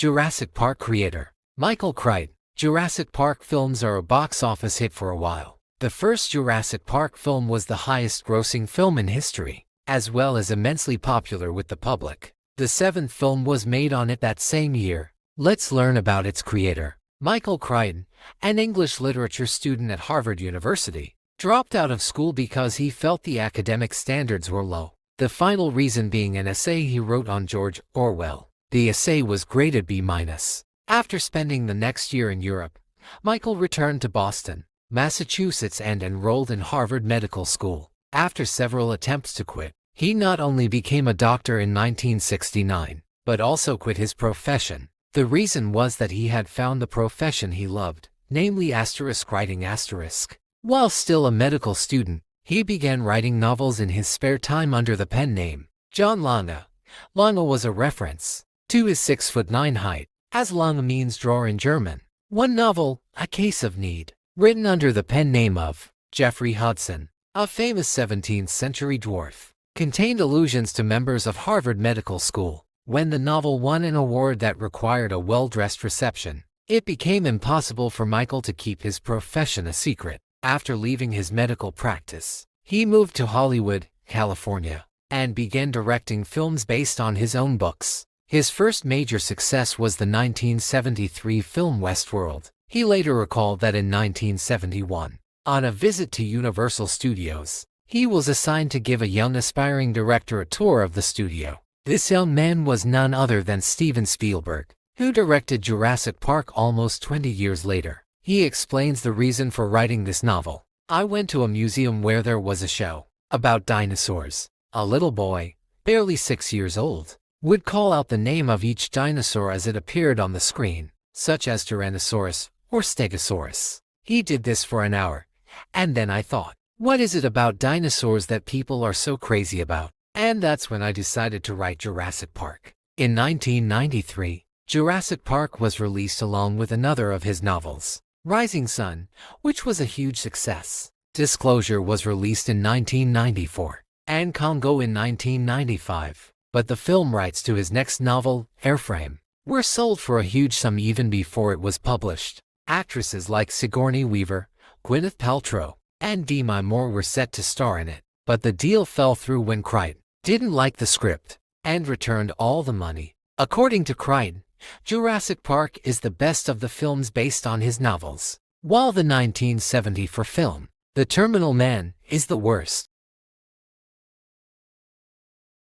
Jurassic Park creator Michael Crichton. Jurassic Park films are a box office hit for a while. The first Jurassic Park film was the highest-grossing film in history, as well as immensely popular with the public. The seventh film was made on it that same year. Let's learn about its creator. Michael Crichton, an English literature student at Harvard University, dropped out of school because he felt the academic standards were low. The final reason being an essay he wrote on George Orwell. The essay was graded B-. After spending the next year in Europe, Michael returned to Boston, Massachusetts and enrolled in Harvard Medical School. After several attempts to quit, he not only became a doctor in 1969, but also quit his profession. The reason was that he had found the profession he loved, namely writing. While still a medical student, he began writing novels in his spare time under the pen name John Lange. Lange was a reference to his 6'9" height, as Lange means drawer in German. One novel, A Case of Need, written under the pen name of Geoffrey Hudson, a famous 17th-century dwarf, contained allusions to members of Harvard Medical School. When the novel won an award that required a well-dressed reception, it became impossible for Michael to keep his profession a secret. After leaving his medical practice, he moved to Hollywood, California, and began directing films based on his own books. His first major success was the 1973 film Westworld. He later recalled that in 1971, on a visit to Universal Studios, he was assigned to give a young aspiring director a tour of the studio. This young man was none other than Steven Spielberg, who directed Jurassic Park almost 20 years later. He explains the reason for writing this novel. I went to a museum where there was a show about dinosaurs. A little boy, barely 6 years old, would call out the name of each dinosaur as it appeared on the screen, such as Tyrannosaurus or Stegosaurus. He did this for an hour, and then I thought, what is it about dinosaurs that people are so crazy about? And that's when I decided to write Jurassic Park. In 1993, Jurassic Park was released along with another of his novels, Rising Sun, which was a huge success. Disclosure was released in 1994, and Congo in 1995. But the film rights to his next novel, Airframe, were sold for a huge sum even before it was published. Actresses like Sigourney Weaver, Gwyneth Paltrow, and Demi Moore were set to star in it, but the deal fell through when Crichton didn't like the script and returned all the money. According to Crichton, Jurassic Park is the best of the films based on his novels, while the 1974 film, The Terminal Man, is the worst.